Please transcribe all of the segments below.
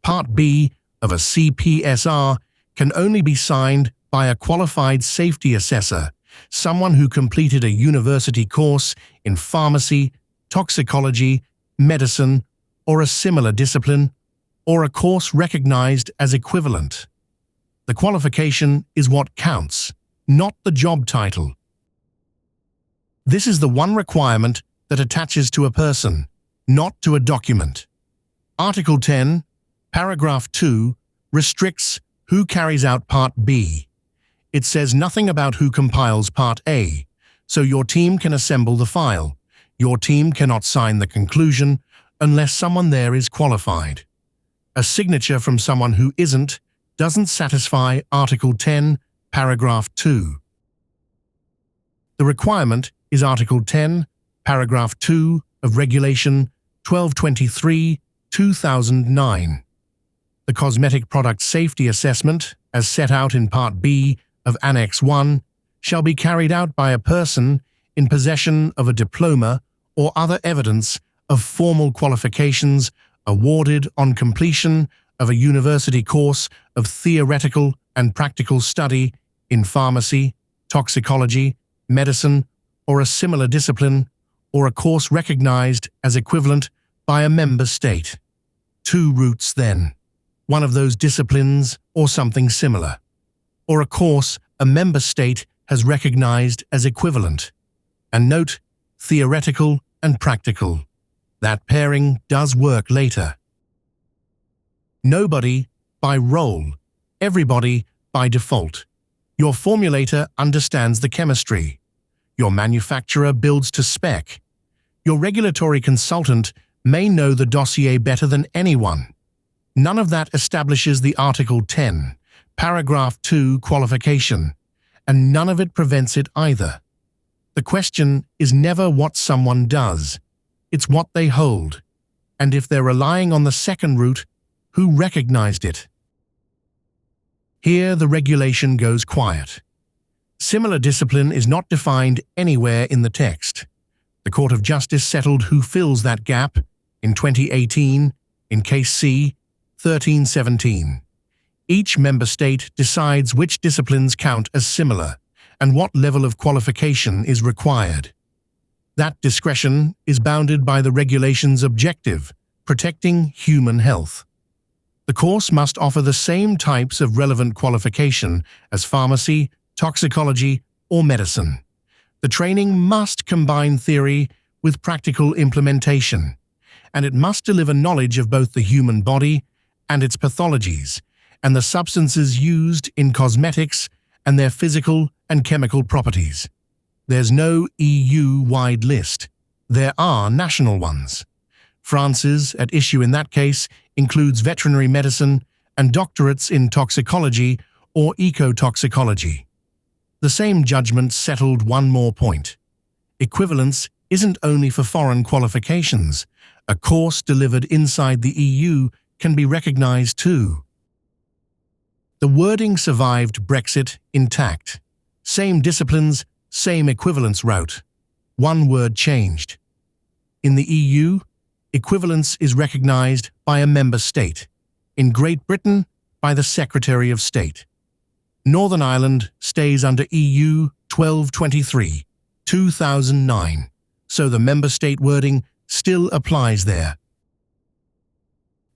Part B of a CPSR can only be signed by a qualified safety assessor, someone who completed a university course in pharmacy, toxicology, medicine, or a similar discipline, or a course recognized as equivalent. The qualification is what counts, not the job title. This is the one requirement that attaches to a person, not to a document. Article 10, paragraph 2, restricts who carries out Part B. It says nothing about who compiles Part A, so your team can assemble the file. Your team cannot sign the conclusion unless someone there is qualified. A signature from someone who isn't doesn't satisfy Article 10, paragraph 2. The requirement is Article 10, paragraph 2 of Regulation 1223/2009. The cosmetic product safety assessment, as set out in Part B of Annex 1, shall be carried out by a person in possession of a diploma or other evidence of formal qualifications awarded on completion of a university course of theoretical and practical study in pharmacy, toxicology, medicine, or a similar discipline, or a course recognized as equivalent by a member state. Two routes then: one of those disciplines or something similar, or a course a member state has recognized as equivalent. And note, theoretical and practical. That pairing does work later. Nobody by role, everybody by default. Your formulator understands the chemistry. Your manufacturer builds to spec. Your regulatory consultant may know the dossier better than anyone. None of that establishes the Article 10, paragraph 2 qualification, and none of it prevents it either. The question is never what someone does, it's what they hold, and if they're relying on the second route, who recognized it? Here the regulation goes quiet. Similar discipline is not defined anywhere in the text. The Court of Justice settled who fills that gap in 2018 in Case C 1317. Each member state decides which disciplines count as similar and what level of qualification is required. That discretion is bounded by the regulation's objective, protecting human health. The course must offer the same types of relevant qualification as pharmacy, toxicology, or medicine. The training must combine theory with practical implementation, and it must deliver knowledge of both the human body and its pathologies, and the substances used in cosmetics and their physical and chemical properties. There's no EU-wide list. There are national ones. France's at issue in that case includes veterinary medicine and doctorates in toxicology or ecotoxicology. The same judgment settled one more point. Equivalence isn't only for foreign qualifications. A course delivered inside the EU can be recognized too. The wording survived Brexit intact. Same disciplines, same equivalence route. One word changed. In the EU, equivalence is recognized by a member state. In Great Britain, by the Secretary of State. Northern Ireland stays under EU 1223/2009, so the member state wording still applies there.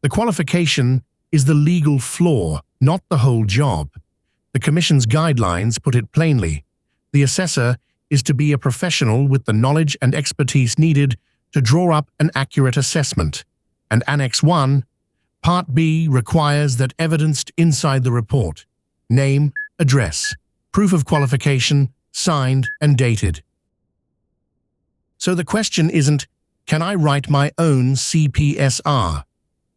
The qualification is the legal flaw, not the whole job. The Commission's guidelines put it plainly. The assessor is to be a professional with the knowledge and expertise needed to draw up an accurate assessment, and Annex 1, Part B requires that evidenced inside the report: name, address, proof of qualification, signed and dated. So the question isn't, can I write my own CPSR?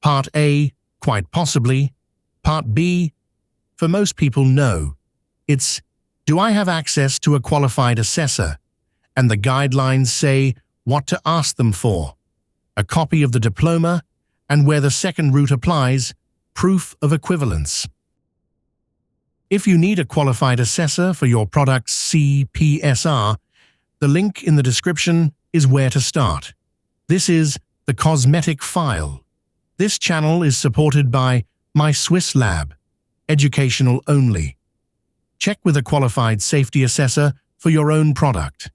Part A, quite possibly. Part B, for most people, no. It's, do I have access to a qualified assessor? And the guidelines say what to ask them for. A copy of the diploma, and where the second route applies, proof of equivalence. If you need a qualified assessor for your product's CPSR, the link in the description is where to start. This is the Cosmetic file. This channel is supported by MySwissLab, educational only. Check with a qualified safety assessor for your own product.